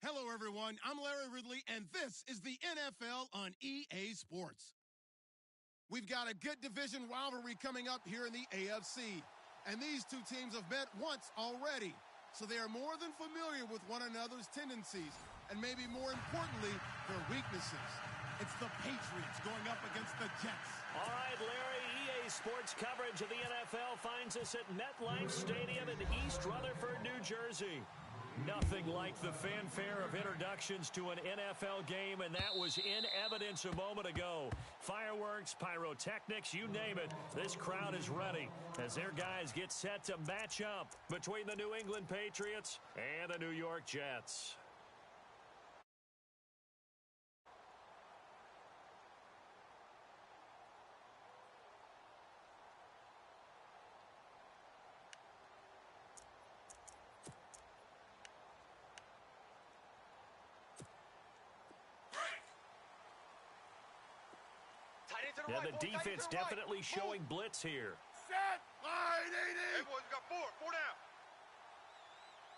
Hello, everyone. I'm Larry Ridley, and this is the NFL on EA Sports. We've got a good division rivalry coming up here in the AFC, and these two teams have met once already, so they are more than familiar with one another's tendencies, and maybe more importantly, their weaknesses. It's the Patriots going up against the Jets. All right, Larry, EA Sports coverage of the NFL finds us at MetLife Stadium in East Rutherford, New Jersey. Nothing like the fanfare of introductions to an NFL game, and that was in evidence a moment ago. Fireworks, pyrotechnics, you name it. This crowd is ready as their guys get set to match up between the New England Patriots and the New York Jets. Yeah, the defense definitely showing blitz here. Set! Line 80! Hey, boys, you got four down.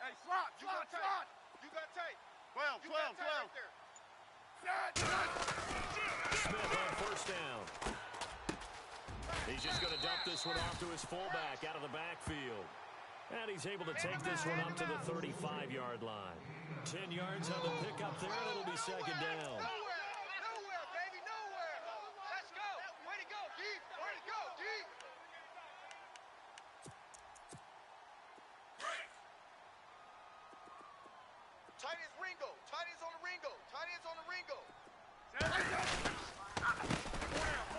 Hey, slot. You got tape. 12. Right there. Set! Smith on first down. He's just going to dump this one off to his fullback out of the backfield. And he's able to take this one up to the 35-yard line. 10 yards on the pickup there, and it'll be second down. Nowhere, baby, nowhere. Let's go. Way to go, D. Way to go, D. Tight ends Ringo. Tight ends on the Ringo. Tight ends on the Ringo.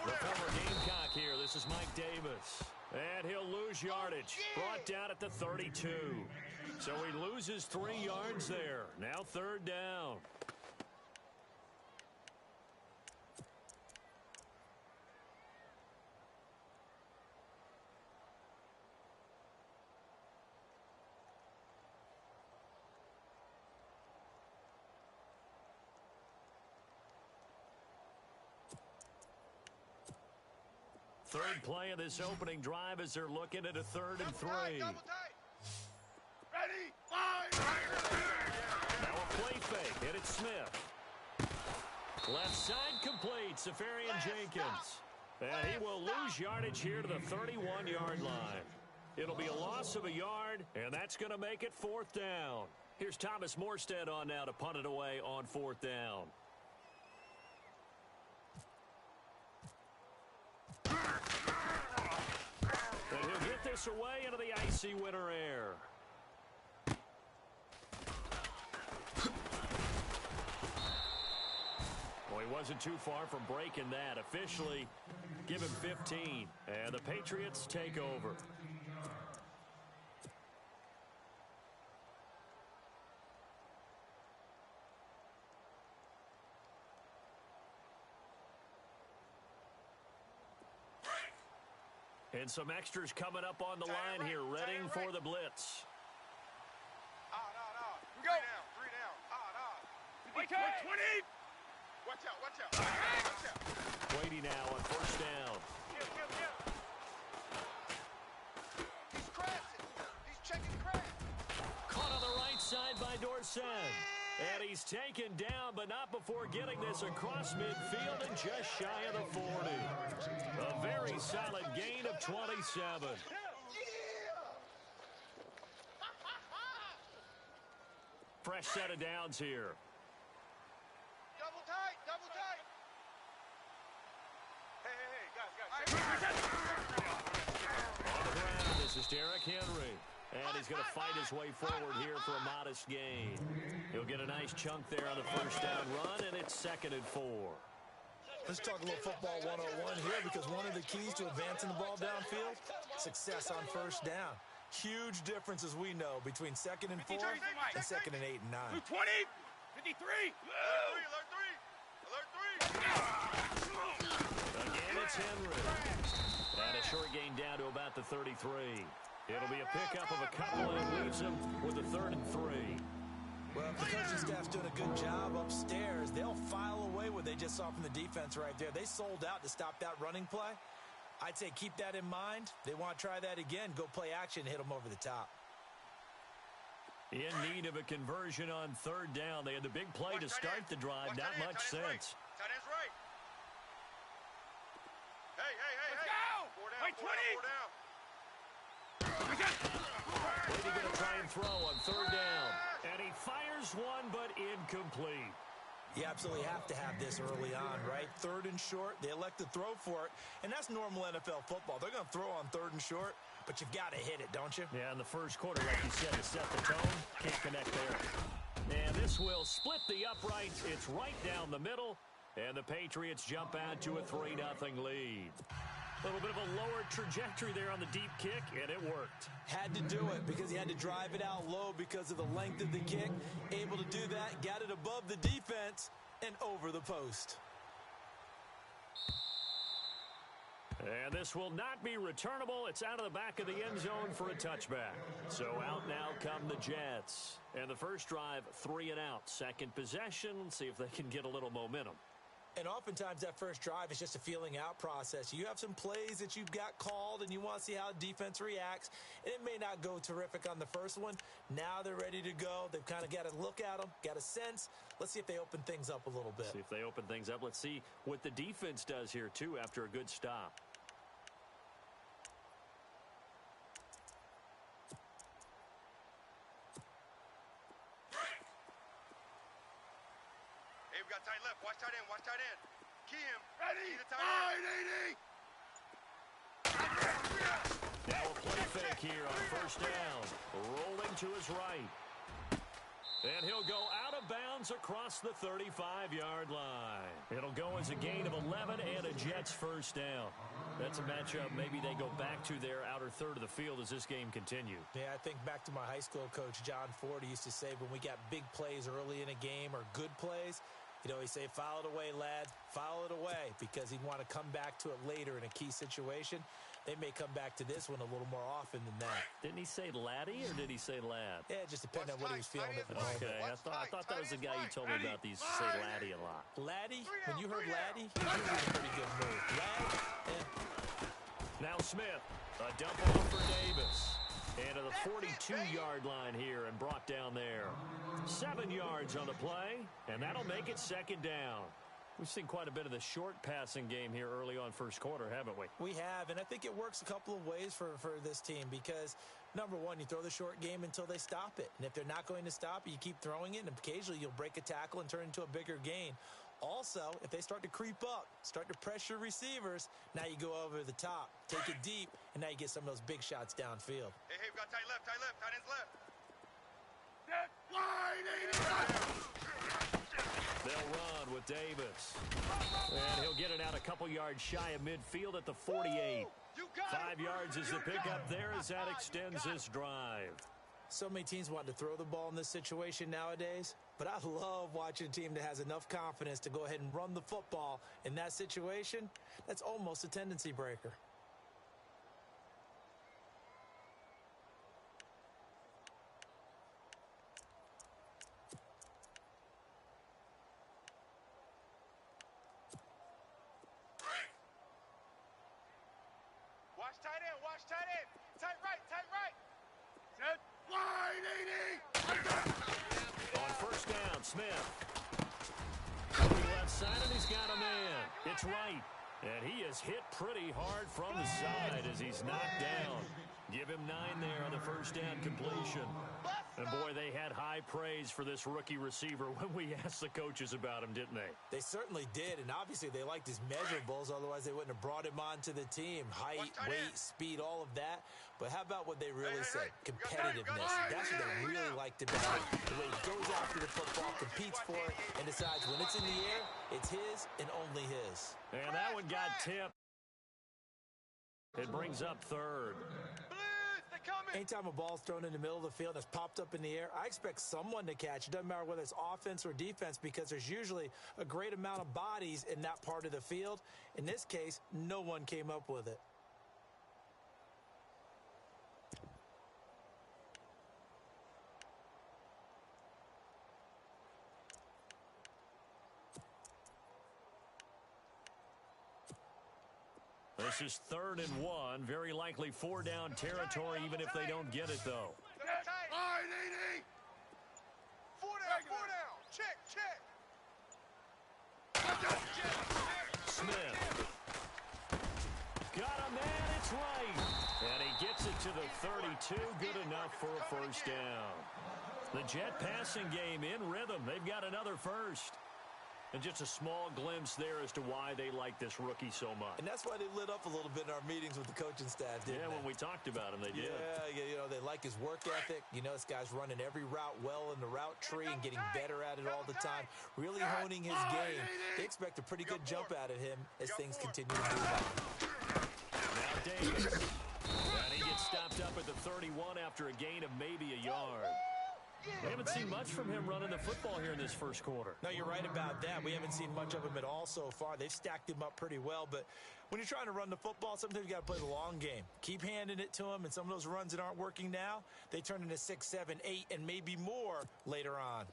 The former Gamecock here. This is Mike Davis. And he'll lose yardage. Brought down at the 32. So he loses 3 yards there. Now third down. Third play of this opening drive as they're looking at a 3rd and 3. Double tight. Ready? Line! Now a play fake, and it's Smith. Left side complete, Safarian Jenkins. And he will lose yardage here to the 31-yard line. It'll be a loss of a yard, and that's going to make it 4th down. Here's Thomas Morstead on now to punt it away on 4th down. And he'll get this away into the icy winter air. Well, he wasn't too far from breaking that. Officially, give him 15. And the Patriots take over. And some extras coming up on the line here, readying for the blitz. Three down. Wait, 20! Watch out. Brady now on first down. He's crashing. He's checking crash. Caught on the right side by Dorsett. And he's taken down, but not before getting this across midfield and just shy of the 40. A very solid gain of 27. Fresh set of downs here. Double tight. Hey, guys. On the ground, this is Derrick Henry. And he's going to fight his way forward here for a modest gain. He'll get a nice chunk there on the first down run, and it's 2nd and 4. Let's talk a little football 101 here, because one of the keys to advancing the ball downfield, success on first down. Huge difference, as we know, between 2nd and 4 and 2nd and 8 and 9. 20! 53! Alert 3. Again, it's Henry. And a short gain down to about the 33. It'll be a pickup of a couple and leaves him with a 3rd and 3. Well, if the coaching staff's doing a good job upstairs, they'll file away what they just saw from the defense right there. They sold out to stop that running play. I'd say keep that in mind. They want to try that again. Go play action, hit them over the top. In need of a conversion on third down. They had the big play to start the drive. Not much sense. Tight end's right. Hey. Let's go! Wait, 20! Brady going to try and throw on third down. And he fires one, but incomplete. You absolutely have to have this early on, right? Third and short, they elect to throw for it, and that's normal NFL football. They're going to throw on third and short, but you've got to hit it, don't you? Yeah, in the first quarter, like you said, to set the tone, can't connect there. And this will split the uprights. It's right down the middle, and the Patriots jump out to a 3-0 lead. A little bit of a lower trajectory there on the deep kick, and it worked. Had to do it because he had to drive it out low because of the length of the kick. Able to do that, got it above the defense and over the post. And this will not be returnable. It's out of the back of the end zone for a touchback. So out now come the Jets. And the first drive, 3 and out. Second possession, let's see if they can get a little momentum. And oftentimes that first drive is just a feeling out process. You have some plays that you've got called and you want to see how defense reacts. And it may not go terrific on the first one. Now they're ready to go. They've kind of got to look at them, got a sense. Let's see if they open things up a little bit. See if they open things up. Let's see what the defense does here, too, after a good stop. Hey, we got tight left. Watch tight end. Watch tight end. Key him. Ready? Key the tight end. Now a play fake here on first down. Rolling to his right. And he'll go out of bounds across the 35-yard line. It'll go as a gain of 11 and a Jets first down. That's a matchup maybe they go back to their outer third of the field as this game continues. Yeah, I think back to my high school coach, John Ford. He used to say when we got big plays early in a game or good plays, he'd always say, file it away, lad, file it away, because he'd want to come back to it later in a key situation. They may come back to this one a little more often than that. Didn't he say laddie or did he say lad? Yeah, it just depended on what he was feeling at the moment. Okay, I thought that was the guy you told me about. These say laddie a lot. Laddie, when you heard laddie, he was in a pretty good mood. Lad, Now Smith, a dump off for Davis. And to the 42-yard line here and brought down there. 7 yards on the play, and that'll make it second down. We've seen quite a bit of the short passing game here early on first quarter, haven't we? We have, and I think it works a couple of ways for this team because, number one, you throw the short game until they stop it. And if they're not going to stop it, you keep throwing it, and occasionally you'll break a tackle and turn into a bigger gain. Also, if they start to creep up, start to pressure receivers, now you go over the top, take it deep, and now you get some of those big shots downfield. Hey, we got tight left, tight end's left. They'll run with Davis. And he'll get it out a couple yards shy of midfield at the 48. 5 yards is the pickup there as that extends this drive. So many teams want to throw the ball in this situation nowadays, but I love watching a team that has enough confidence to go ahead and run the football. In that situation, that's almost a tendency breaker. Watch tight end. Tight right. Set. Wide 80. On first down, Smith. Left side, and he's got a man. It's right. And he is hit pretty hard from the side as he's knocked down. Give him 9 there on the first down completion. And, boy, they had high praise for this rookie receiver when we asked the coaches about him, didn't they? They certainly did, and obviously they liked his measurables. Otherwise, they wouldn't have brought him onto the team. Height, weight, speed, all of that. But how about what they really said? Competitiveness. That's what they really liked about him. The way he goes after the football, competes for it, and decides when it's in the air, it's his and only his. And that one got tipped. It brings up third. Anytime a ball's thrown in the middle of the field and it's popped up in the air, I expect someone to catch. It doesn't matter whether it's offense or defense because there's usually a great amount of bodies in that part of the field. In this case, no one came up with it. This is 3rd and 1. Very likely 4-down territory even if they don't get it, though. the 32, good enough for a first down. The Jet passing game in rhythm. They've got another first. And just a small glimpse there as to why they like this rookie so much. And that's why they lit up a little bit in our meetings with the coaching staff, didn't they? Yeah, when we talked about him, they did. Yeah, you know, they like his work ethic. You know, this guy's running every route well in the route tree and getting better at it all the time, really honing his game. They expect a pretty good jump out of him as things continue to move on. Now Davis. And he gets stopped up at the 31 after a gain of maybe a yard. We haven't seen much from him running the football here in this first quarter. No, you're right about that. We haven't seen much of him at all so far. They've stacked him up pretty well, but when you're trying to run the football, sometimes you got to play the long game. Keep handing it to him, and some of those runs that aren't working now, they turn into 6, 7, 8, and maybe more later on.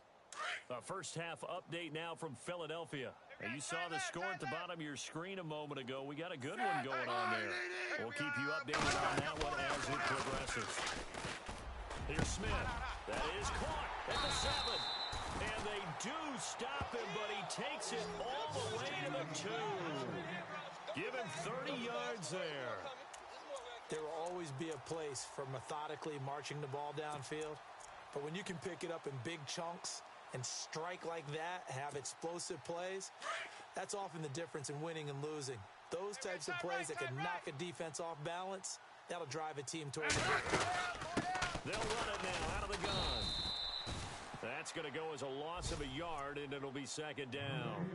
A first-half update now from Philadelphia. And you saw the score at the bottom of your screen a moment ago. We got a good one going on there. We'll keep you updated on that one as it progresses. Here's Smith. That is caught at the 7. And they do stop him, but he takes it all the way to the 2. Give him 30 yards there. There will always be a place for methodically marching the ball downfield. But when you can pick it up in big chunks and strike like that, have explosive plays, that's often the difference in winning and losing. Those types of plays that can knock a defense off balance, that'll drive a team towards the victory. They'll run it now out of the gun. That's going to go as a loss of a yard, and it'll be second down.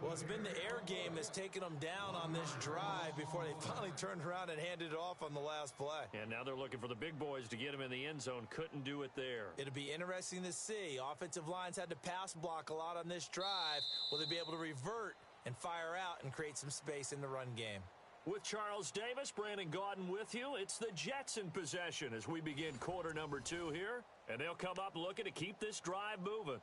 Well, it's been the air game that's taken them down on this drive before they finally turned around and handed it off on the last play. And now they're looking for the big boys to get him in the end zone. Couldn't do it there. It'll be interesting to see. Offensive lines had to pass block a lot on this drive. Will they be able to revert and fire out and create some space in the run game? With Charles Davis, Brandon Gaudin with you, it's the Jets in possession as we begin quarter number 2 here. And they'll come up looking to keep this drive moving.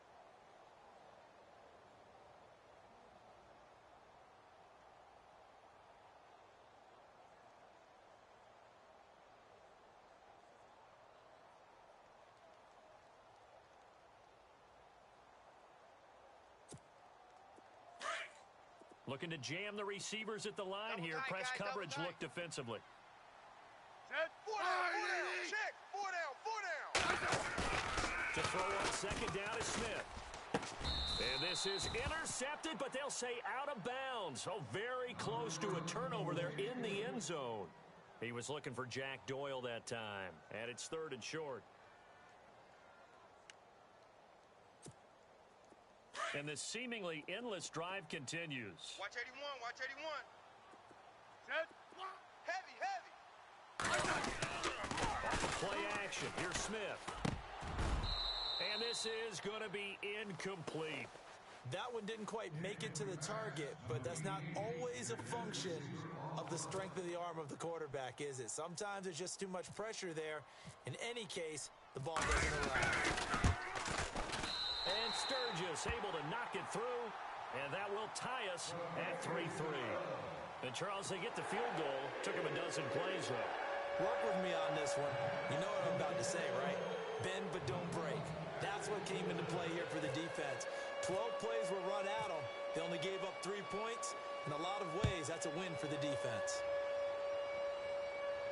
Looking to jam the receivers at the line here. Press coverage look defensively. Set. 4 down. Check. 4 down. 4 down. To throw on second down is Smith. And this is intercepted, but they'll say out of bounds. Oh, very close to a turnover there in the end zone. He was looking for Jack Doyle that time. And it's 3rd and short. And this seemingly endless drive continues. Watch 81. Watch 81. Set. Heavy. Play action. Here's Smith. And this is going to be incomplete. That one didn't quite make it to the target, but that's not always a function of the strength of the arm of the quarterback, is it? Sometimes there's just too much pressure there. In any case, the ball doesn't arrive. And Sturgis able to knock it through, and that will tie us at 3-3. And Charles, they get the field goal. Took him a dozen plays, though. Work with me on this one. You know what I'm about to say, right? Bend but don't break. That's what came into play here for the defense. 12 plays were run at them. They only gave up 3 points. In a lot of ways, that's a win for the defense.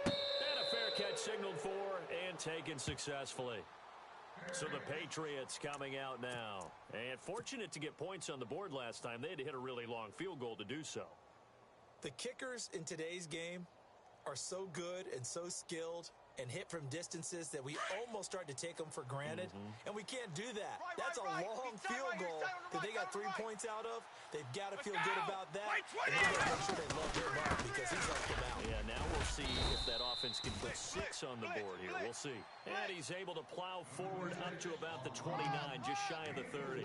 And a fair catch signaled for and taken successfully. So the Patriots coming out now. And fortunate to get points on the board last time. They had to hit a really long field goal to do so. The kickers in today's game are so good and so skilled and hit from distances that we almost start to take them for granted. And we can't do that. That's a long field goal that they got 3 points out of. They've got to feel good about that. And they got to make sure they love him up because he's helped them out. Yeah, now we'll see if that offense can put 6 on the board here. We'll see. And he's able to plow forward up to about the 29, just shy of the 30.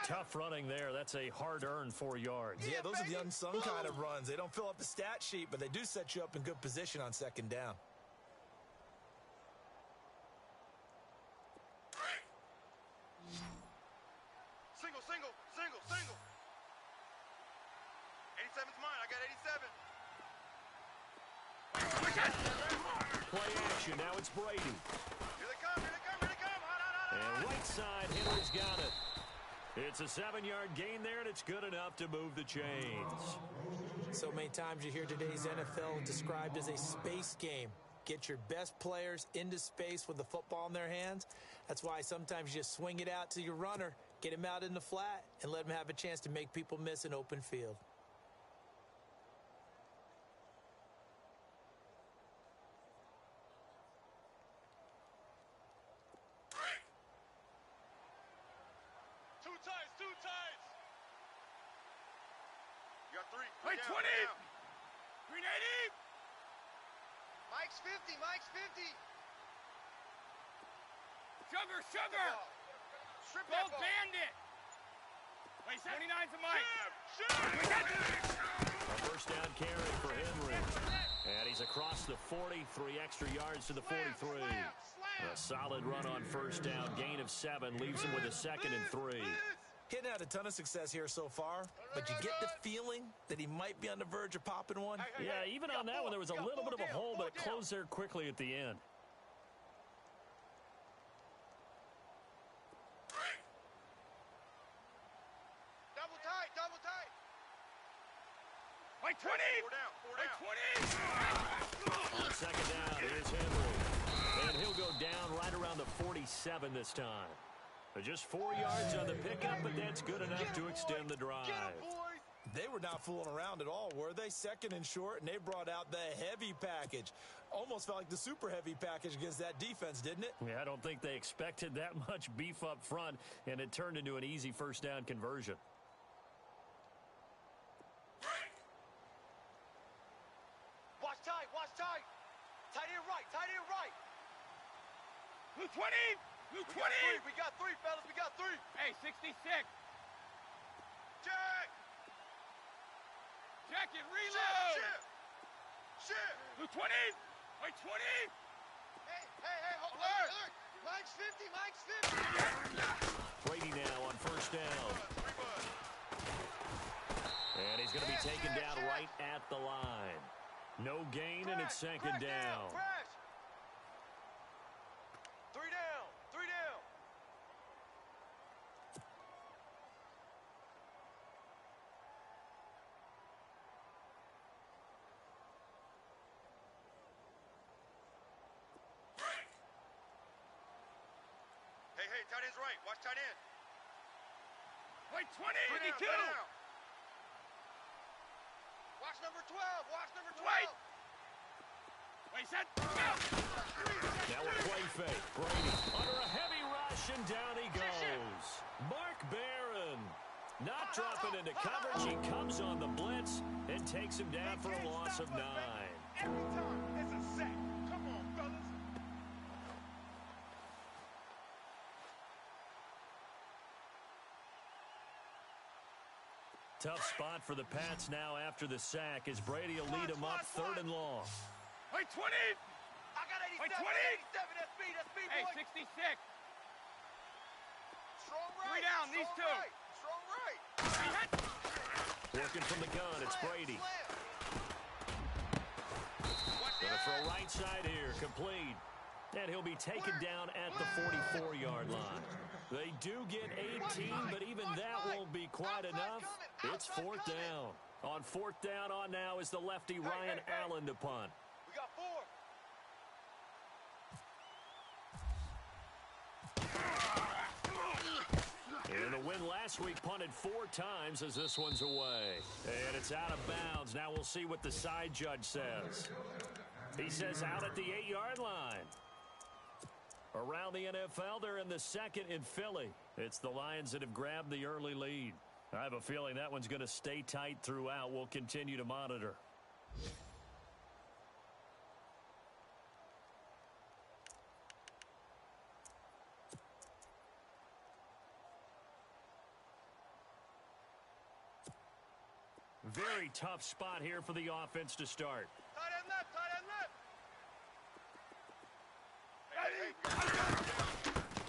Tough running there. That's a hard-earned 4 yards. Yeah, those are the unsung kind of runs. They don't fill up the stat sheet, but they do set you up in good position on second down. Single. 87's mine. I got 87. Play action. Now it's Brady. Here they come. Hot. And right side, Henry's got it. It's a 7-yard gain there, and it's good enough to move the chains. So many times you hear today's NFL described as a space game. Get your best players into space with the football in their hands. That's why sometimes you just swing it out to your runner, get him out in the flat, and let him have a chance to make people miss an open field. Two times. You got three. Hey, 20. 380. Mike's 50. Mike's 50. Sugar. Strip Gold bandit. Wait, 29 to Mike. A first down carry for Henry. And he's across the 40, 3 extra yards to the 43. A solid run on first down, gain of 7, leaves him with a 2nd and 3. Hitting had a ton of success here so far, but you get the feeling that he might be on the verge of popping one. Yeah, even on that one, there was a little bit of a hole, but it closed there quickly at the end. Double tight. Wait, 20. Four down. On second down, here's Henry. And he'll go down right around the 47 this time. Just 4 yards on the pickup, but that's good enough to extend the drive. They were not fooling around at all, were they? 2nd and short, and they brought out the heavy package. Almost felt like the super heavy package against that defense, didn't it? Yeah, I don't think they expected that much beef up front, and it turned into an easy first down conversion. Watch tight. Tight end right. Blue 20. Blue 20. We got three, fellas. We got 3. Hey, 66. Check it. Reload. Shit. Blue 20. Wait, 20. Hey, alert. Mike's 50. Brady now on first down. And he's going to be taken down right at the line. No gain, and it's second down. Crash. 3 down. Hey, tight end's right. Watch tight end. Wait, 20. 22. Watch number 12. Wait, set. Now a play fake. Brady under a heavy rush, and down he goes. Mark Barron not dropping into coverage. He comes on the blitz and takes him down for a loss of 9. Every time it's a sack. Come on, fellas. Tough spot for the Pats now after the sack as Brady will lead them up 3rd and long. Wait, 20. I got 87. Wait, 20. 87. That's speed, Hey, boy. 66. Strong right. 3 down, these two. Strong right. Working from the gun, it's Brady. Gonna throw right side here, complete. And he'll be taken down at the 44-yard line. They do get 18, but even that won't be quite enough. It's 4th down. On 4th down on now is the lefty Ryan Allen to punt. We got 4. In the win last week, punted 4 times as this one's away. And it's out of bounds. Now we'll see what the side judge says. He says out at the 8-yard line. Around the NFL, they're in the 2nd in Philly. It's the Lions that have grabbed the early lead. I have a feeling that one's going to stay tight throughout. We'll continue to monitor. Very tough spot here for the offense to start. Tight end left.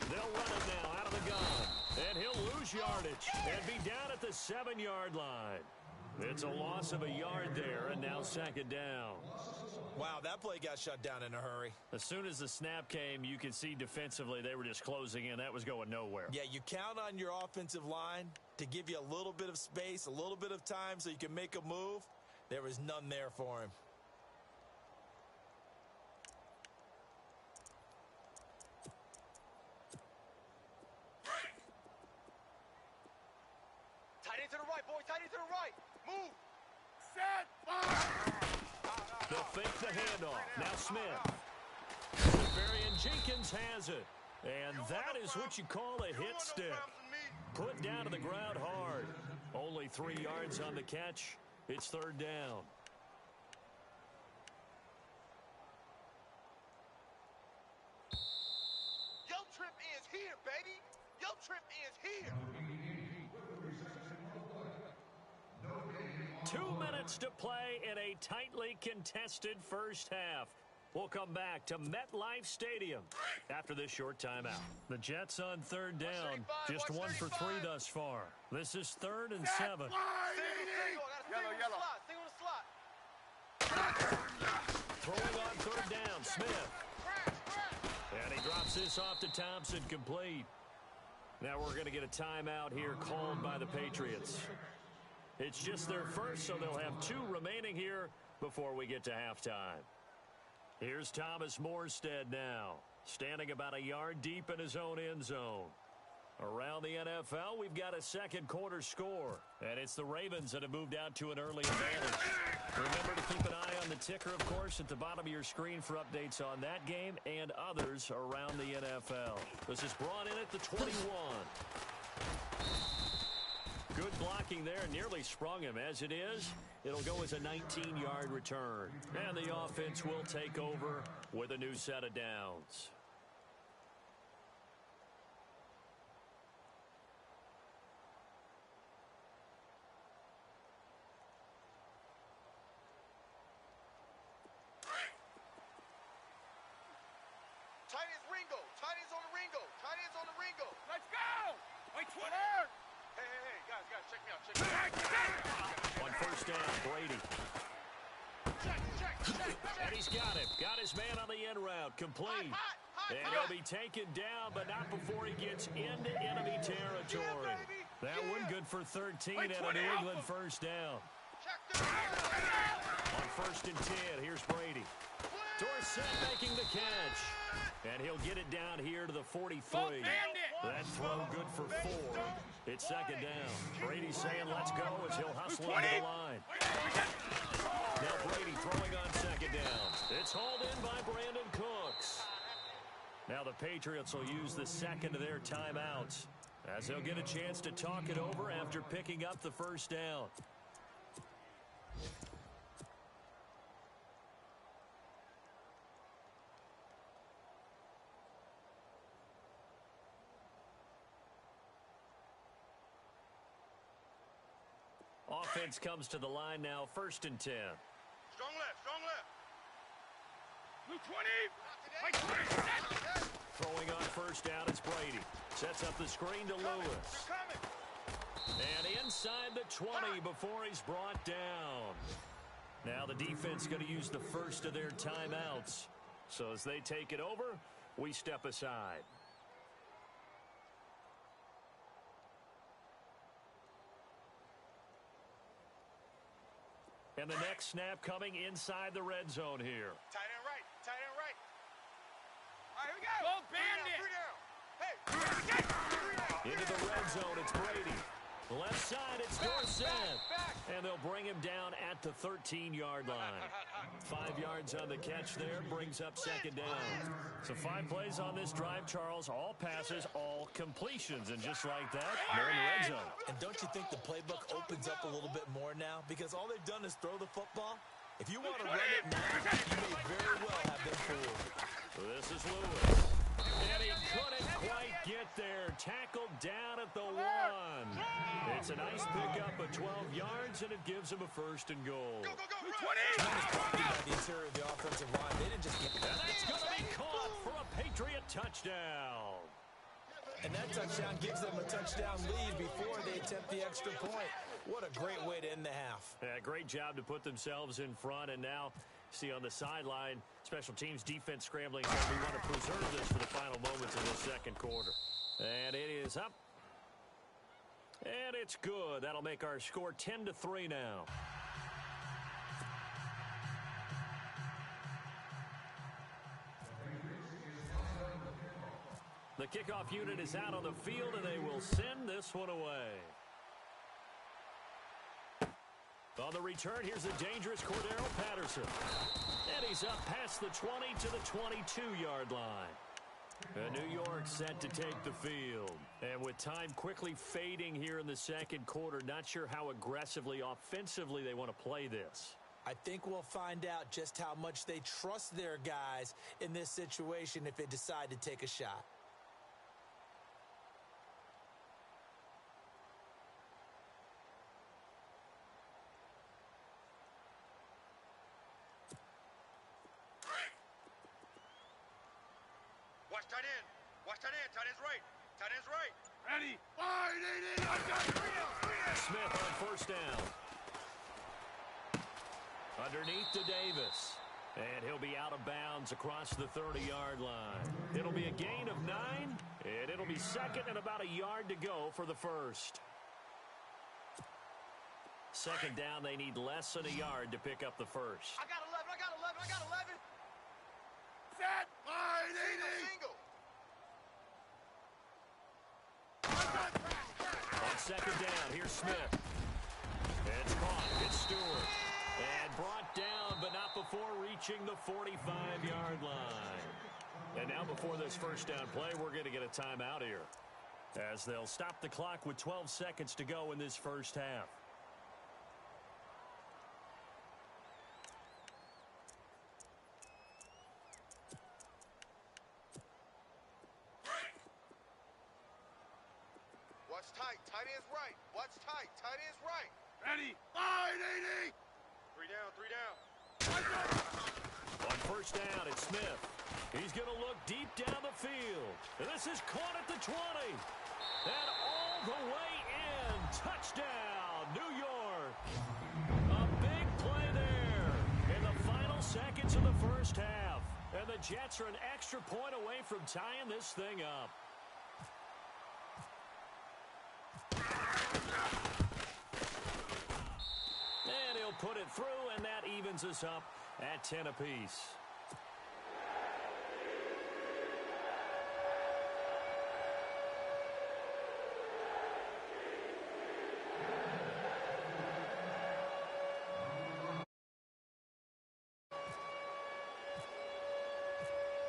They'll run it now out of the gun. And he'll lose yardage and be down at the 7-yard line. It's a loss of a yard there, and now 2nd down. Wow, that play got shut down in a hurry. As soon as the snap came, you could see defensively they were just closing in. That was going nowhere. Yeah, you count on your offensive line to give you a little bit of space, a little bit of time so you can make a move. There was none there for him. right, boy. Tight end to the right. Move. Set. Fire. They'll fake the handoff. Now Smith. Varian Jenkins has it. And that is what you call a hit stick. Put down to the ground hard. Only 3 yards on the catch. It's third down. Yo trip is here, baby. Yo trip is here. 2 minutes to play in a tightly contested first half. We'll come back to MetLife Stadium after this short timeout. The Jets on third down, just 1 for 3 thus far. This is 3rd and 7. Yellow. Stay on the slot. Throwing on third down, Smith. And he drops this off to Thompson, complete. Now we're going to get a timeout here called by the Patriots. It's just their first, so they'll have 2 remaining here before we get to halftime. Here's Thomas Morstead now, standing about a yard deep in his own end zone. Around the NFL, we've got a second quarter score, and it's the Ravens that have moved out to an early advantage. Remember to keep an eye on the ticker, of course, at the bottom of your screen for updates on that game and others around the NFL. This is brought in at the 21. Good blocking there, nearly sprung him. As it is, it'll go as a 19-yard return. And the offense will take over with a new set of downs. Tight end's Ringo. Tight end's on the Ringo. Tight end's on the Ringo. Let's go. Wait, 20. Hey, guys, check me out. On first down, Brady. And he's got him. Got his man on the end route. Complete. And he'll be taken down, but not before he gets into enemy territory. That one good for 13 and a New England first down. On first and 10, here's Brady. Dorsett making the catch. And he'll get it down here to the 43. That throw good for 4. It's second down. Brady saying let's go as he'll hustle over the line. Now Brady throwing on second down. It's hauled in by Brandon Cooks. Now the Patriots will use the second of their timeouts as they'll get a chance to talk it over after picking up the first down. Offense comes to the line now, first and 10. Strong left. Blue 20. Throwing on first down, it's Brady. Sets up the screen to Lewis. And inside the 20 before he's brought down. Now the defense going to use the first of their timeouts. So as they take it over, we step aside. And the next snap coming inside the red zone here. Tight end right. All right, here we go. Go, Bandit. Hey. Into the red zone, it's Brady. Left side, it's Dorsett. And they'll bring him down at the 13-yard line. 5 yards on the catch there, brings up second down. So 5 plays on this drive, Charles. All passes, all completions. And just like that, they're in the red zone. And don't you think the playbook opens up a little bit more now? Because all they've done is throw the football. If you want to run it now, you may very well have been fooled. This is Lewis. And he couldn't quite get there. Tackled down at the 1. It's a nice pickup of 12 yards, and it gives him a first and goal. Go. Tremendous blocking by the interior of the offensive line. They didn't just get And that's going to be caught for a Patriot touchdown. And that touchdown gives them a touchdown lead before they attempt the extra point. What a great way to end the half. Yeah, great job to put themselves in front, and now see on the sideline, special teams defense scrambling. We want to preserve this for the final moments of the second quarter. And it is up. And it's good. That'll make our score 10-3 now. The kickoff unit is out on the field, and they will send this one away. On the return, here's the dangerous Cordero Patterson. And he's up past the 20 to the 22-yard line. New York set to take the field. And with time quickly fading here in the second quarter, not sure how aggressively, offensively they want to play this. I think we'll find out just how much they trust their guys in this situation if they decide to take a shot. Watch tight end. Watch tight end. Tight end's right. Tight end's right. Ready. Smith on first down. Underneath to Davis. And he'll be out of bounds across the 30-yard line. It'll be a gain of 9, and it'll be second and about a yard to go for the first. Second down, they need less than a yard to pick up the first. I got 11. I got 11. I got 11. Set. On second down, here's Smith. It's caught. It's Stewart. And brought down, but not before reaching the 45-yard line. And now before this first down play, we're going to get a timeout here, as they'll stop the clock with 12 seconds to go in this first half. Watch tight. Tight end's right. Watch tight. Tight end's right. Ready. 3 down. 3 down. On first down, it's Smith. He's going to look deep down the field. And this is caught at the 20. And all the way in. Touchdown, New York. A big play there in the final seconds of the first half. And the Jets are an extra point away from tying this thing up. And he'll put it through, and that evens us up at 10 apiece.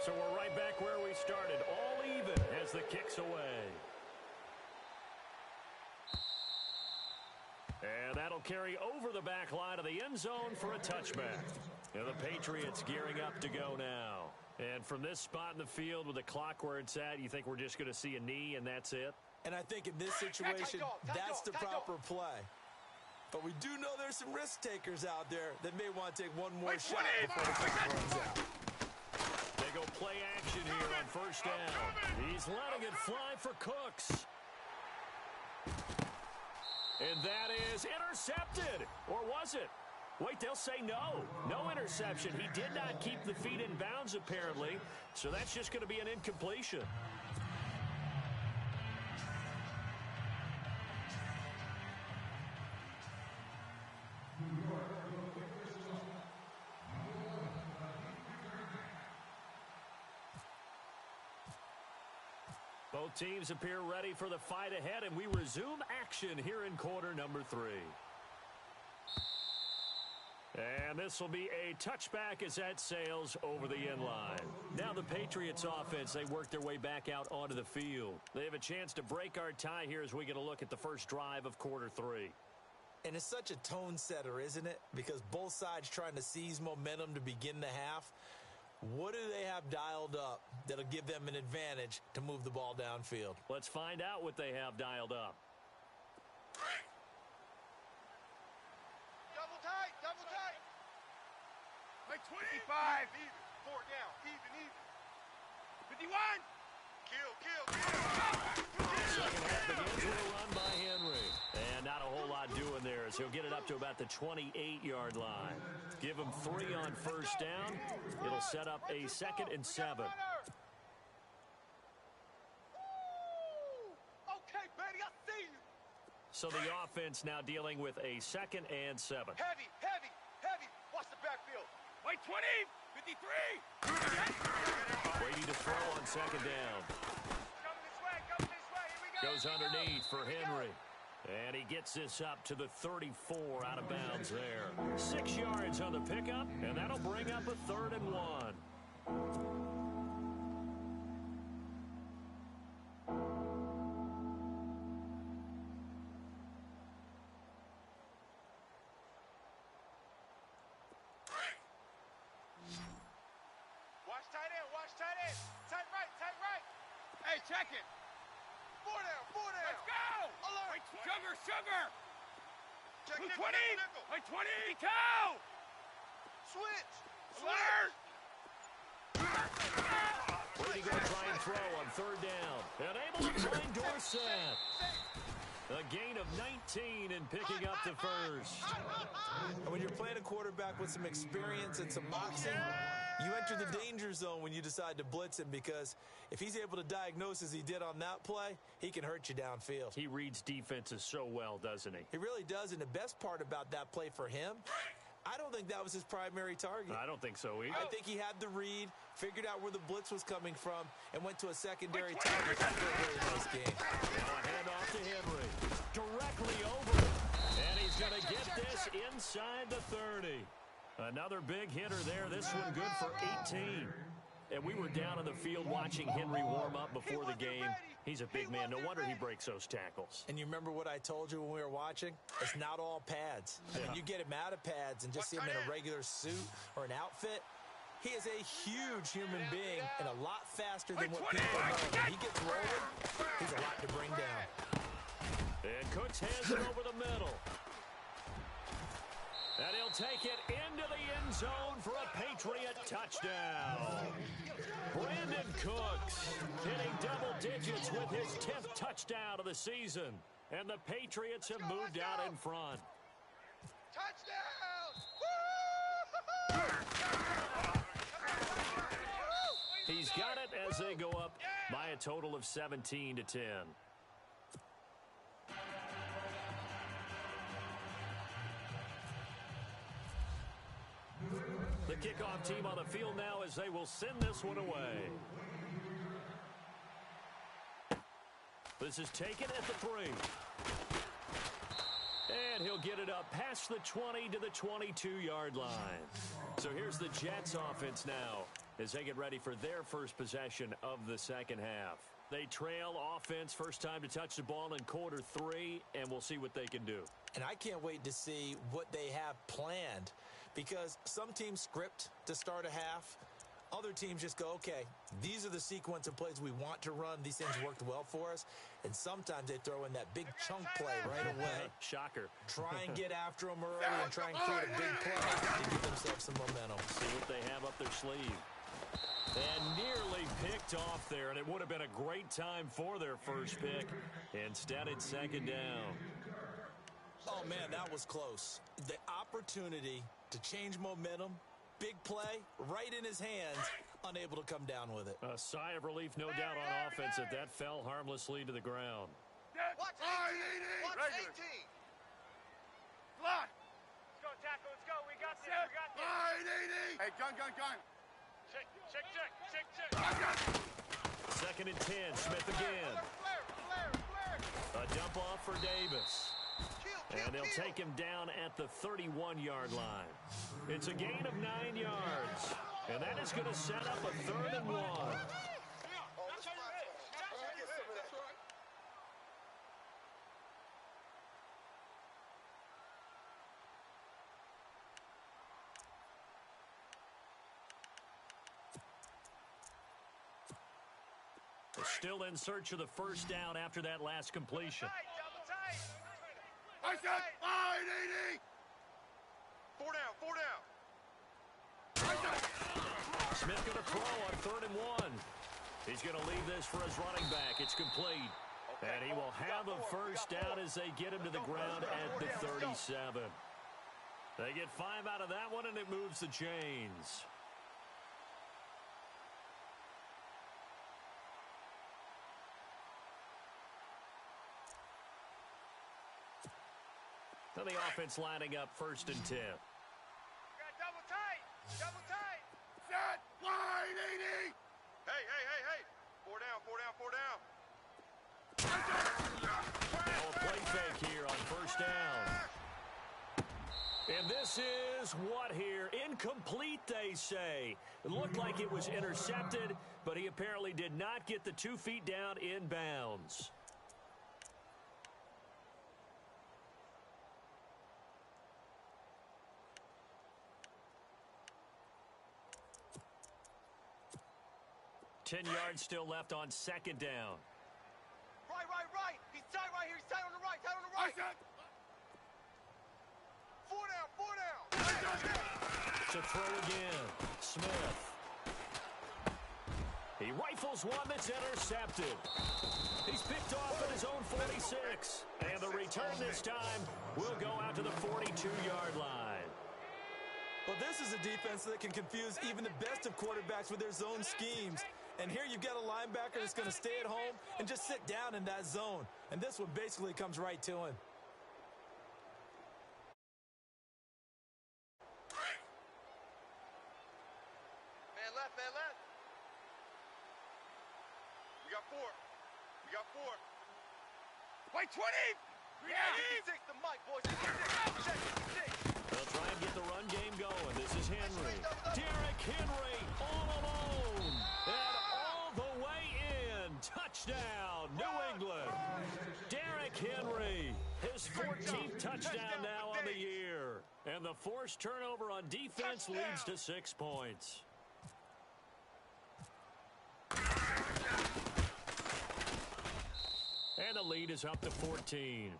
So we're right back where we started, all even as the kick's away. And that'll carry over the back line of the end zone for a touchback. And the Patriots gearing up to go now. And from this spot in the field with the clock where it's at, you think we're just going to see a knee and that's it? And I think in this situation, that's the proper play. But we do know there's some risk takers out there that may want to take one more shot before the clock runs out. They go play action here on first down. He's letting it fly for Cooks. And that is intercepted. Or was it? Wait, they'll say no. No interception. He did not keep the feet in bounds, apparently. So that's just going to be an incompletion. Both teams appear ready for the fight ahead, and we resume action here in quarter number 3. And this will be a touchback as that sails over the end line. Now the Patriots offense, they work their way back out onto the field. They have a chance to break our tie here as we get a look at the first drive of quarter 3. And it's such a tone setter, isn't it? Because both sides trying to seize momentum to begin the half. What do they have dialed up that'll give them an advantage to move the ball downfield? Let's find out what they have dialed up. Double tight. Double tight. Like 25. Even. 4 down. Even. 51. Kill. Second half begins with a run by Henry. And not a whole lot doing there as he'll get it up to about the 28-yard line. Give him 3 on first down. It'll set up a 2nd and 7. Okay, buddy, I see you. So the offense now dealing with a 2nd and 7. Heavy. Watch the backfield. Like 20. 53. Brady to throw on second down. Coming this way. Here we go. Goes underneath for Henry. And he gets this up to the 34 out of bounds there. 6 yards on the pickup, and that'll bring up a 3rd and 1. Watch tight end, watch tight end. Tight right, tight right. Hey, check it. 4 down, 4 down. Let's go. Alert. Sugar, sugar. Check nickel, 20. nickel, nickel. 20. Go. Switch. Alert. Brady going to try and throw on 3rd down. And able to find Dorsett. A gain of 19 and picking up the first. And when you're playing a quarterback with some experience and some boxing, you enter the danger zone when you decide to blitz him, because if he's able to diagnose as he did on that play, he can hurt you downfield. He reads defenses so well, doesn't he? He really does, and the best part about that play for him, I don't think that was his primary target. I don't think so either. I think he had the read, figured out where the blitz was coming from, and went to a secondary target for a very nice game. Now a handoff to Henry. Directly over. And he's going to get this inside the 30. Another big hitter there. This one good for 18. And we were down in the field watching Henry warm up before the game. He's a big man. No wonder he breaks those tackles. And you remember what I told you when we were watching? It's not all pads. Yeah. When you get him out of pads and just see him in a regular suit or an outfit, he is a huge human being and a lot faster than what people know. When he gets rolling, he's a lot to bring down. And Cooks has it over the middle. And he'll take it into the end zone for a Patriot touchdown. Brandon Cooks hitting double digits with his 10th touchdown of the season. And the Patriots have moved out in front. Touchdown! He's got it as they go up by a total of 17-10. The kickoff team on the field now as they will send this one away. This is taken at the 3. And he'll get it up past the 20 to the 22-yard line. So here's the Jets offense now as they get ready for their first possession of the second half. They trail offense, first time to touch the ball in quarter 3, and we'll see what they can do. And I can't wait to see what they have planned, because some teams script to start a half. Other teams just go, okay, these are the sequence of plays we want to run. These things worked well for us. And sometimes they throw in that big chunk play right away. Shocker. Try and get after them early and try and create a big play to give themselves some momentum. See what they have up their sleeve. And nearly picked off there, and it would have been a great time for their first pick. Instead, it's second down. Oh, man, that was close. The opportunity to change momentum, big play, right in his hands, unable to come down with it. A sigh of relief, no doubt, on offense that that fell harmlessly to the ground. Watch 18! Watch 18! Block! Let's go, tackle. Let's go. We got this. We got this. Hey, gun. Check. Second and 10, Smith again. Flare. A dump off for Davis. And they'll take him down at the 31-yard line. It's a gain of 9 yards. And that is going to set up a 3rd and 1. Still in search of the first down after that last completion. Double tight. I said 580! 4 down. Smith going to throw on 3rd and 1. He's going to leave this for his running back. It's complete. And he will have a first down as they get him to the ground at the 37. They get 5 out of that one, and it moves the chains. So the offense lining up 1st and 10. We got double tight. Set 580! Hey. 4 down. Now a play fake here And this is what here? Incomplete, they say. It looked like it was intercepted, but he apparently did not get the 2 feet down in bounds. Ten yards still left on second down. Right. He's tight right here. He's tight on the right. Four down. To throw again. Smith. He rifles one that's intercepted. He's picked off at his own 46. And the return this time will go out to the 42-yard line. Well, this is a defense that can confuse even the best of quarterbacks with their zone schemes. And here you've got a linebacker that's going to stay at home and just sit down in that zone. And this one basically comes right to him. Man left. We got four. Wait, 20! Yeah. The mic, boys. They'll try and get the run game going. This is Henry. Derrick Henry all alone. And all the way in. Touchdown, New England. Derrick Henry, his 14th touchdown now on the year. And the forced turnover on defense leads to 6 points. And the lead is up to 14.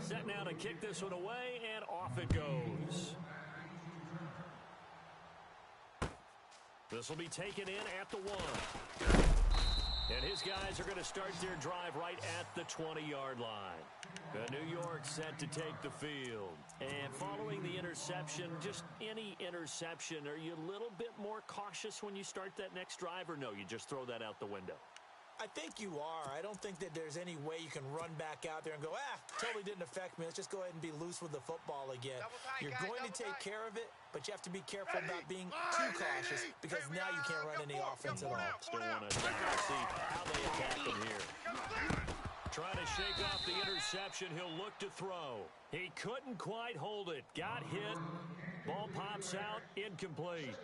Set now to kick this one away, and off it goes. This will be taken in at the 1. And his guys are going to start their drive right at the 20-yard line. New York set to take the field. And following the interception, just any interception, are you a little bit more cautious when you start that next drive, or no, you just throw that out the window? I think you are. I don't think that there's any way you can run back out there and go, totally didn't affect me. Let's just go ahead and be loose with the football again. You're going to take care of it, but you have to be careful about being too cautious because now you can't run any offense at all. Still want to see how they attack them here. Trying to shake off the interception. He'll look to throw. He couldn't quite hold it. Got hit. Ball pops out. Incomplete.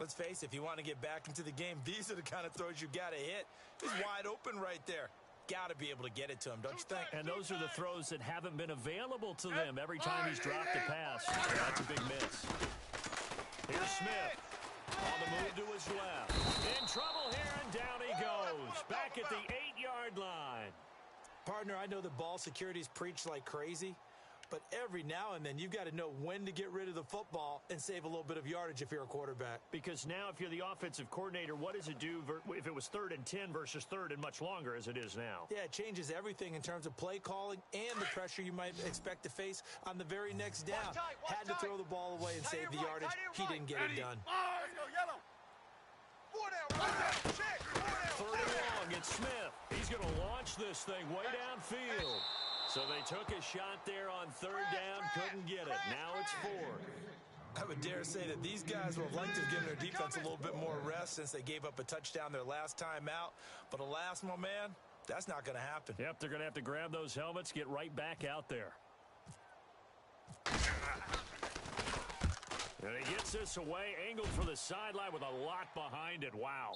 Let's face it, if you want to get back into the game, these are the kind of throws you got to hit. He's wide open right there. Got to be able to get it to him, don't you think? And those are the throws that haven't been available to them every time he's dropped a pass. That's a big miss. Here's Smith. On the move to his left. In trouble here, and down he goes. Back at the 8-yard line. Partner, I know the ball security's preached like crazy, but every now and then you've got to know when to get rid of the football and save a little bit of yardage if you're a quarterback. Because now if you're the offensive coordinator, what does it do if it was 3rd and 10 versus 3rd and much longer as it is now? Yeah, it changes everything in terms of play calling and the pressure you might expect to face on the very next down. Had to throw the ball away and save the yardage. He didn't get it done. Let's go, yellow. 4 down. 3rd and long, it's Smith. He's going to launch this thing way downfield. So they took a shot there on 3rd down, couldn't get it. Now it's 4th. I would dare say that these guys would have liked to have given their defense a little bit more rest since they gave up a touchdown their last time out. But alas, my man, that's not going to happen. Yep, they're going to have to grab those helmets, get right back out there. And he gets this away, angled for the sideline with a lot behind it. Wow.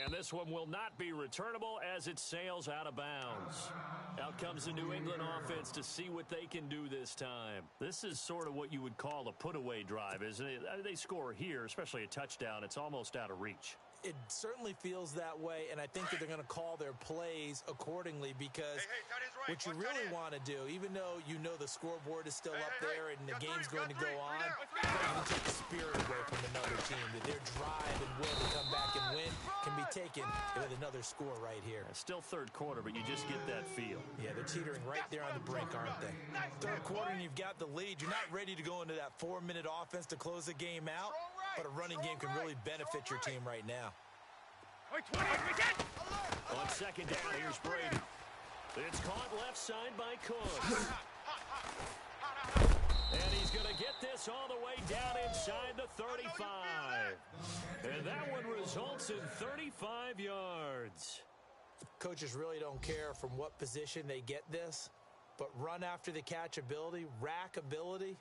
And this one will not be returnable as it sails out of bounds. Out comes the New England offense to see what they can do this time. This is sort of what you would call a put-away drive, isn't it? They score here, especially a touchdown. It's almost out of reach. It certainly feels that way, and I think that they're going to call their plays accordingly because what you really want to do, even though you know the scoreboard is still up there and the game's going to go on, you're going to take the spirit away from another team. That their drive and will to come back and win can be taken with another score right here. It's still 3rd quarter, but you just get that feel. Yeah, they're teetering right there on the brink, aren't they? 3rd quarter and you've got the lead. You're not ready to go into that 4-minute offense to close the game out, but a running game can really benefit your team right now. On 2nd down, here's Brady. It's caught left side by Cook. And he's going to get this all the way down inside the 35. And that one results in 35 yards. Coaches really don't care from what position they get this, but run after the catch ability, rack ability,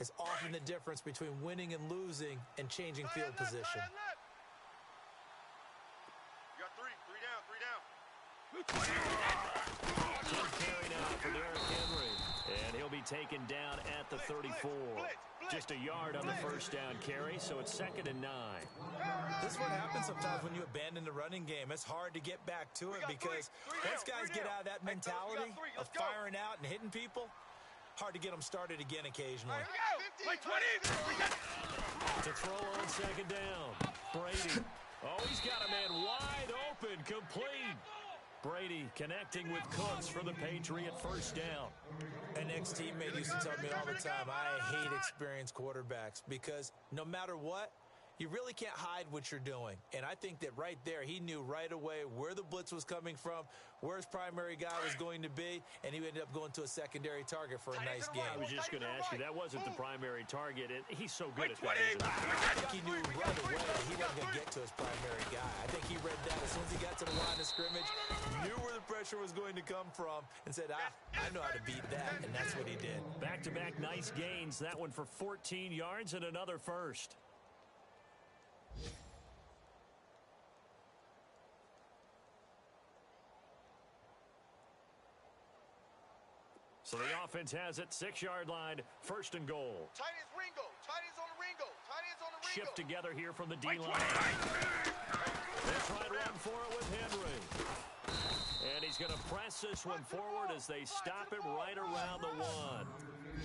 is often the difference between winning and losing and changing field position. You got three down. Good carry now for Derrick Henry. And he'll be taken down at the 34. Just a yard on the first down carry, so it's 2nd and 9. This is what happens sometimes when you abandon the running game. It's hard to get back to it because once guys get out of that mentality of firing out and hitting people, hard to get them started again occasionally. Play 20. To throw on 2nd down. Brady. Oh, he's got a man wide open, complete. Brady connecting with Cooks for the Patriot first down. An ex-teammate used to tell me all the time, I hate experienced quarterbacks because no matter what, you really can't hide what you're doing. And I think that right there, he knew right away where the blitz was coming from, where his primary guy was going to be, and he ended up going to a secondary target for a nice game. I was just going to ask you, that wasn't the primary target. He's so good at that. I think he knew right away that he wasn't going to get to his primary guy. I think he read that as soon as he got to the line of scrimmage, knew where the pressure was going to come from, and said, I know how to beat that, and that's what he did. Back-to-back nice gains. That one for 14 yards and another first. So the offense has it, 6-yard line, 1st and goal. Tight ends Ringo. Tight ends on the Ringo. Tight ends on the Ringo. Shift together here from the D-line. They try to run for it with Henry. And he's going to press this one forward as they stop him right around the 1.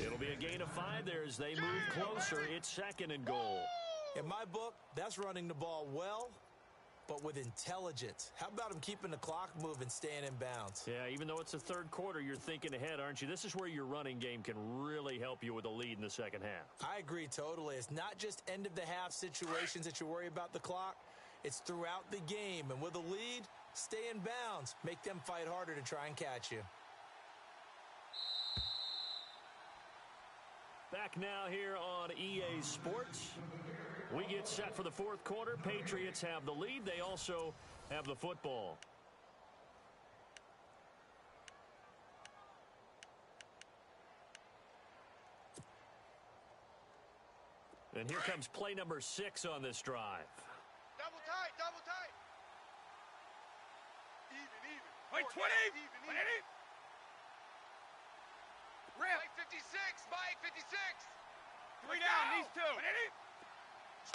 It'll be a gain of 5 there as they move closer. It's 2nd and goal. In my book, that's running the ball well, but with intelligence. How about him keeping the clock moving, staying in bounds? Yeah, even though it's the 3rd quarter, you're thinking ahead, aren't you? This is where your running game can really help you with a lead in the 2nd half. I agree totally. It's not just end-of-the-half situations that you worry about the clock. It's throughout the game. And with a lead, stay in bounds. Make them fight harder to try and catch you. Back now here on EA Sports. We get set for the 4th quarter. Patriots have the lead. They also have the football. And here comes play number 6 on this drive. Double tight, double tight. Even. Wait, 20. Even. Rip. Mike 56, Mike 56. 3 down, these 2.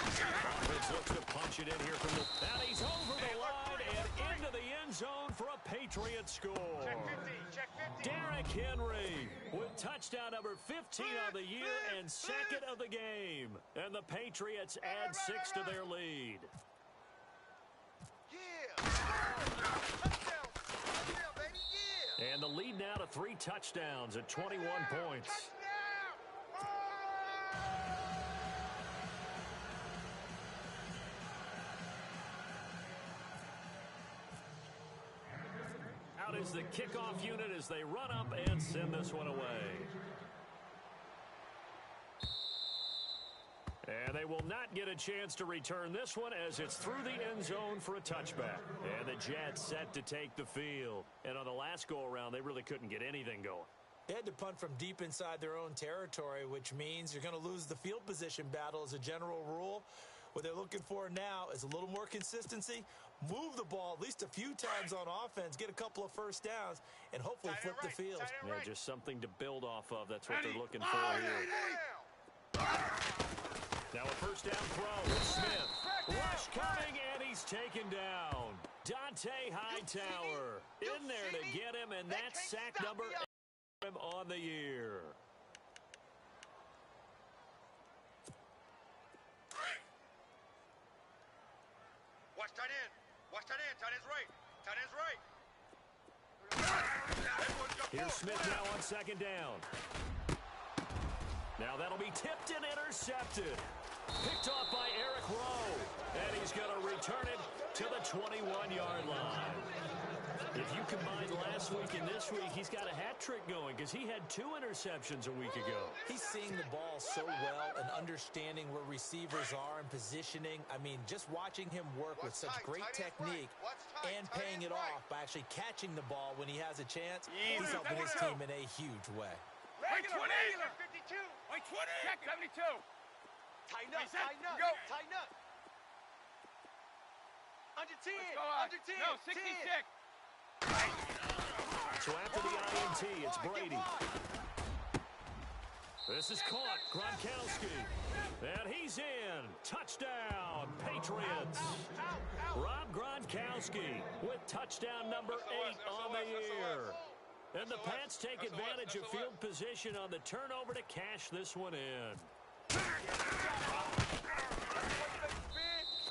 Offense looks to punch it in here from the... And he's over the line and into the end zone for a Patriot score. Check 50. Derrick Henry with touchdown number 15 of the year and 2nd of the game. And the Patriots add 6 to their lead. Yeah. Touchdown, baby, yeah. And the lead now to 3 touchdowns at 21 points. Out is the kickoff unit as they run up and send this one away. And they will not get a chance to return this one as it's through the end zone for a touchback. And the Jets set to take the field. And on the last go-around, they really couldn't get anything going. They had to punt from deep inside their own territory, which means you're going to lose the field position battle as a general rule. What they're looking for now is a little more consistency, move the ball at least a few times on offense, get a couple of first downs, and hopefully flip the field. Yeah, just something to build off of. That's what they're looking for here. Now a first down throw with Smith. Rush coming, and he's taken down. Dante Hightower in there to get him, and that's sack number 8 on the year. Watch tight end. Watch tight end. Tight end's right. Tight end's right. Here's Smith now on 2nd down. Now that'll be tipped and intercepted. Picked off by Eric Rowe. And he's going to return it to the 21-yard line. If you combine last week and this week, he's got a hat trick going because he had 2 interceptions a week ago. He's seeing the ball so well and understanding where receivers are and positioning. I mean, just watching him work with such great technique and paying it off by actually catching the ball when he has a chance, he's helping his team in a huge way. Wait, 20! 52! Wait, 20! Check, 72! Tighten up, tighten up, tighten up! Under 10, under 10, No, 66! So after the INT, it's Brady. This is caught. Gronkowski. And he's in. Touchdown, Patriots. Rob Gronkowski with touchdown number 8 on the year. And the Pats take advantage of field position on the turnover to cash this one in.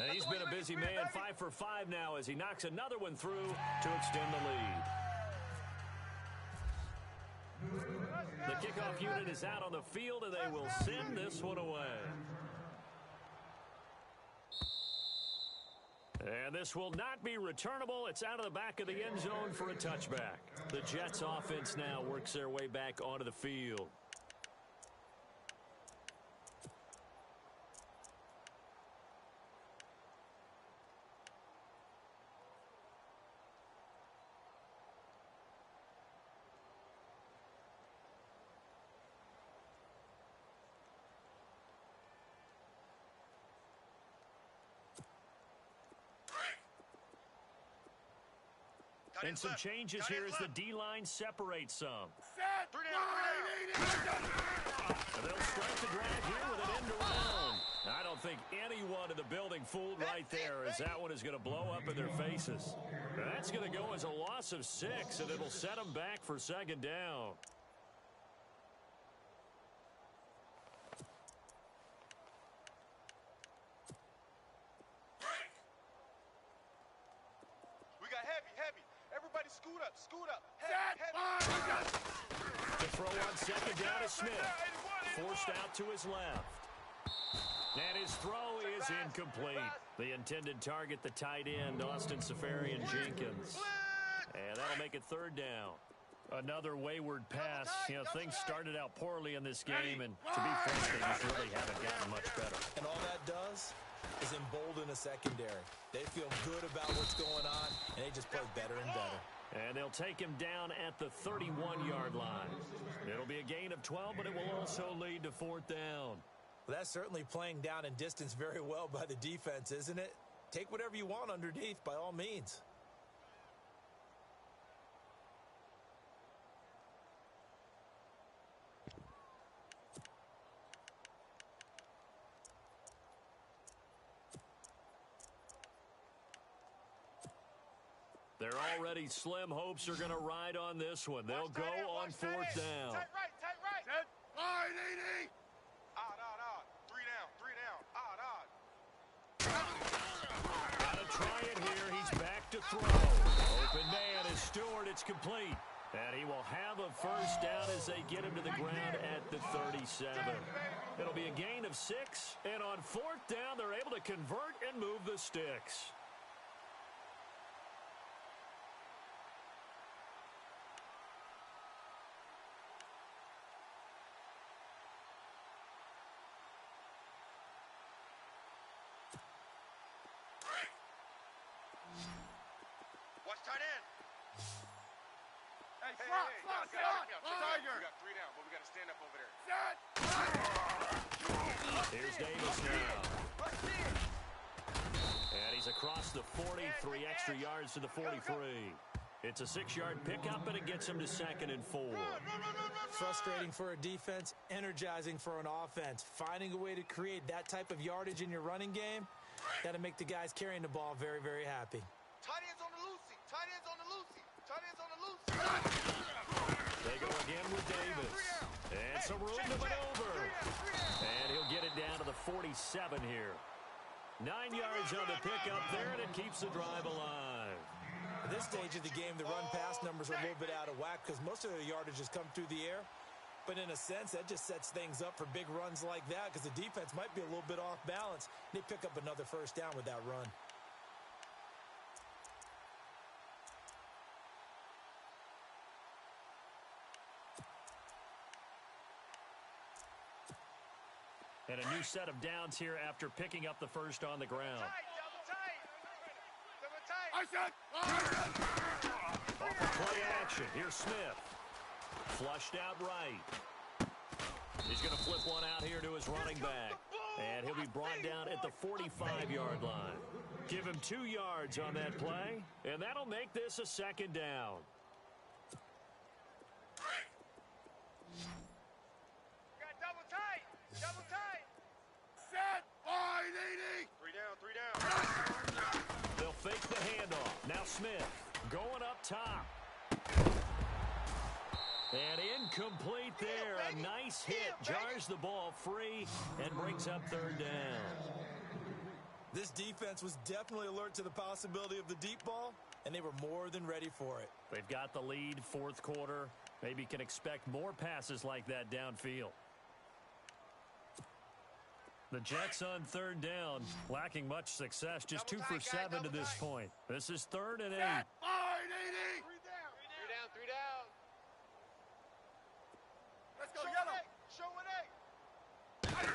And he's been a busy man, 5 for 5 now as he knocks another one through to extend the lead. The kickoff unit is out on the field, and they will send this one away. And this will not be returnable. It's out of the back of the end zone for a touchback. The Jets offense now works their way back onto the field. And some changes here as the D-line separates some. And they'll start the drive here with an end around. I don't think anyone in the building fooled right there, as that one is going to blow up in their faces. That's going to go as a loss of 6, and it'll set them back for second down. Scoot up. Heavy. The throw on second down is Smith. Forced out to his left. And his throw is incomplete. The intended target, the tight end, Austin Safarian-Jenkins. And that'll make it third down. Another wayward pass. You know, things started out poorly in this game, and to be frank, they just really haven't gotten much better. And all that does is embolden a secondary. They feel good about what's going on, and they just play better and better. And they'll take him down at the 31-yard line. It'll be a gain of 12, but it will also lead to fourth down. Well, that's certainly playing down in distance very well by the defense, isn't it? Take whatever you want underneath, by all means. Their already slim hopes are going to ride on this one. They'll go on fourth down. Tight right. Set. Line, 80. Odd. 3 down. Gotta try it here. He's back to throw. Open man is Stewart. It's complete. And he will have a first down as they get him to the ground at the 37. It'll be a gain of 6. And on fourth down, they're able to convert and move the sticks. Watch tight end. Hey, slot. Tiger. We got 3 down, but we got to stand up over there. Set. Here's Davis now. And he's across the 40, 3 extra yards to the 43. It's a 6-yard pickup, and it gets him to 2nd and 4. Frustrating for a defense, energizing for an offense. Finding a way to create that type of yardage in your running game, that'll make the guys carrying the ball very, very happy. Tight ends on the loosey. They go again with Davis. And some room to maneuver. And he'll get it down to the 47 here. 9 yards on the pickup there, and it keeps the drive alive. At this stage of the game, the run-pass numbers are a little bit out of whack because most of the yardage has come through the air. But in a sense, that just sets things up for big runs like that because the defense might be a little bit off balance. They pick up another first down with that run. And a new set of downs here after picking up the first on the ground. Play action. Here's Smith. Flushed out right. He's going to flip one out here to his running back. And he'll be brought down at the 45-yard line. Give him 2 yards on that play, and that'll make this a second down. Got double tight. Double tight. Set. Line 80. 3 down. 3 down. They'll fake the handoff. Now Smith going up top. And incomplete there. A nice hit. Jars the ball free and brings up third down. This defense was definitely alert to the possibility of the deep ball, and they were more than ready for it. They've got the lead, fourth quarter. Maybe can expect more passes like that downfield. The Jets on third down, lacking much success, just 2 for 7 to this point. This is 3rd and 8. 3 down. 3 down. Let's go, yellow. Show an 8.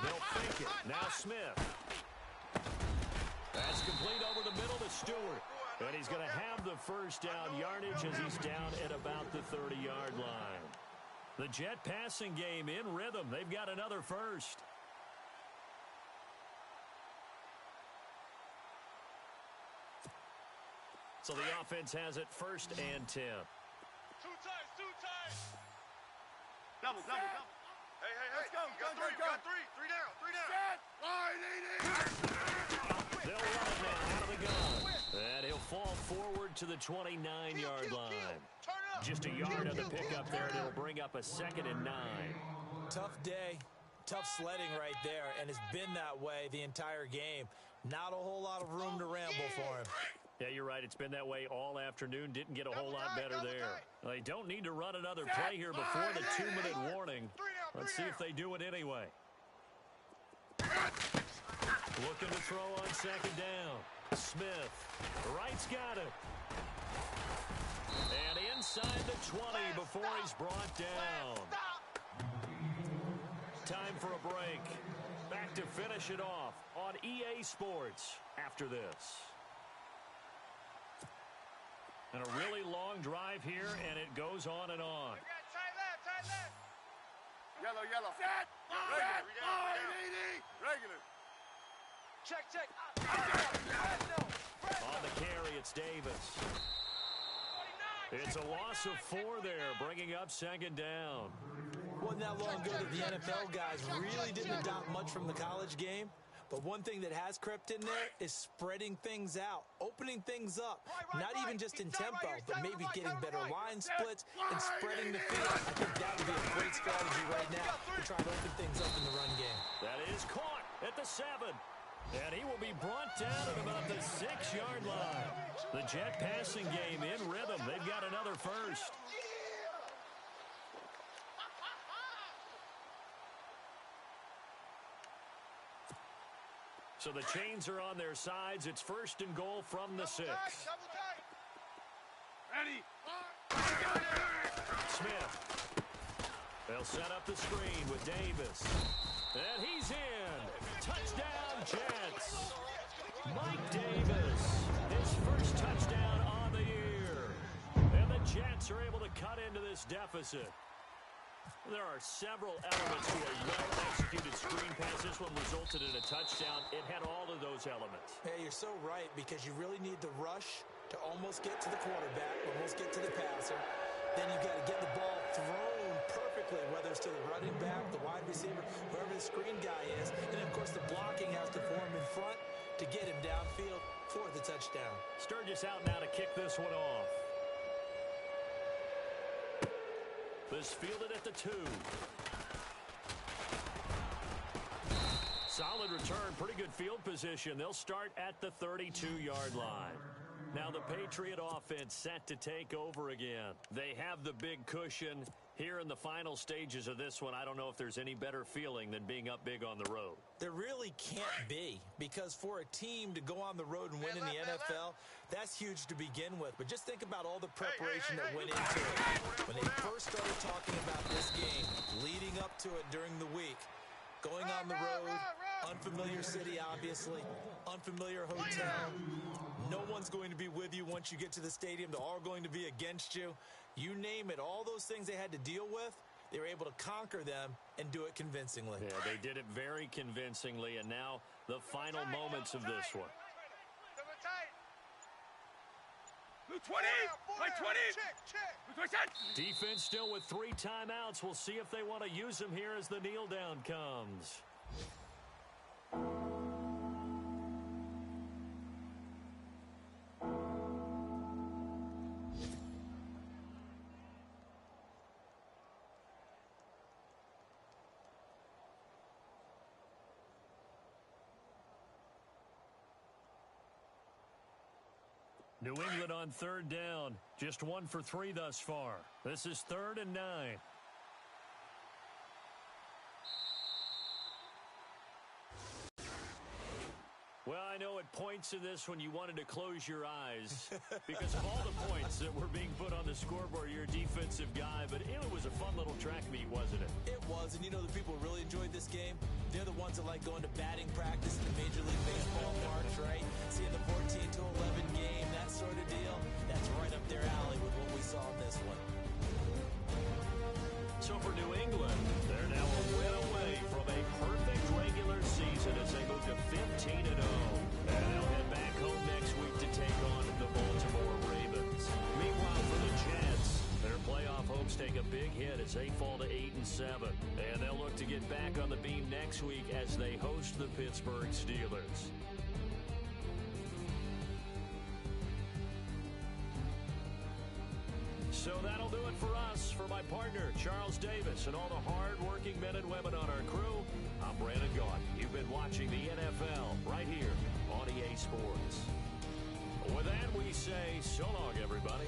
They'll fake it. Now Smith. That's complete over the middle to Stewart. And he's going to have the first down yardage as he's down at about the 30-yard line. The Jet passing game in rhythm. They've got another first. So the offense has it 1st and 10. 2 times. 2 times. Double. Hey. Let's go. Got 3. Got 3. 3 down. 3 down. Set. Line 80. They'll run it now out of the gun. And he'll fall forward to the 29-yard line. Just a yard on the pickup there, and it'll bring up a 2nd and 9. Tough day, tough sledding right there, and it's been that way the entire game. Not a whole lot of room to ramble for him. Yeah, you're right. It's been that way all afternoon. Didn't get a whole lot better there. They don't need to run another play here before the 2-minute warning. Let's see if they do it anyway. Looking to throw on 2nd down. Smith. Wright's got it. And inside the 20 before he's brought down. Time for a break. Back to finish it off on EA Sports after this. And a really long drive here, and it goes on and on. Tight left. Yellow. Set. Line 80. Regular. Check. On the carry, it's Davis. It's a loss of 4 there, bringing up 2nd down. Wasn't that long ago that the NFL guys really didn't adopt much from the college game. But one thing that has crept in there is spreading things out, opening things up, not even just in tempo, but maybe getting better line splits and spreading the field. I think that would be a great strategy right now to try to open things up in the run game. That is caught at the 7. And he will be brought down at about the 6-yard line. The Jet passing game in rhythm. They've got another first. So the chains are on their sides. It's 1st and goal from the 6. Ready. Smith. They'll set up the screen with Davis. And he's in. Touchdown, Jets. Mike Davis, his first touchdown on the year. And the Jets are able to cut into this deficit. There are several elements to a well-executed screen pass. This one resulted in a touchdown. It had all of those elements. Hey, you're so right, because you really need the rush to almost get to the quarterback, almost get to the passer. Then you've got to get the ball thrown perfectly, whether it's to the running back, the wide receiver, whoever the screen guy is. And, of course, the blocking has to form in front to get him downfield for the touchdown. Sturgis out now to kick this one off. This fielded at the 2. Solid return, pretty good field position. They'll start at the 32-yard line. Now the Patriot offense set to take over again. They have the big cushion. Here in the final stages of this one, I don't know if there's any better feeling than being up big on the road. There really can't be, because for a team to go on the road and win in the NFL, that's huge to begin with. But just think about all the preparation that went into it. When they first started talking about this game, leading up to it during the week, the road, unfamiliar city, obviously, unfamiliar hotel. No one's going to be with you once you get to the stadium. They're all going to be against you. You name it, all those things they had to deal with, they were able to conquer them and do it convincingly. Yeah, they did it very convincingly, and now the final moments of this one. 20! 20! Defense still with 3 timeouts. We'll see if they want to use them here as the kneel down comes. New England on 3rd down. Just 1 for 3 thus far. This is 3rd and 9. Well, I know at points in this when you wanted to close your eyes because of all the points that were being put on the scoreboard. You're a defensive guy, but it was a fun little track meet, wasn't it? It was, and you know the people who really enjoyed this game? They're the ones that like going to batting practice in the Major League Baseball parks, right? Seeing the 14-11 game, that sort of deal. That's right up their alley with what we saw in this one. So for New England, they're now a win away from a perfect regular season as they move to 15-0. And they'll head back home next week to take on the Baltimore Ravens. Meanwhile, for the Jets, their playoff hopes take a big hit as they fall to 8-7. And they'll look to get back on the beam next week as they host the Pittsburgh Steelers. So that'll do it for us. For my partner, Charles Davis, and all the hard-working men and women on our crew, I'm Brandon Gaudin. You've been watching the NFL right here on EA Sports. With that, we say so long, everybody.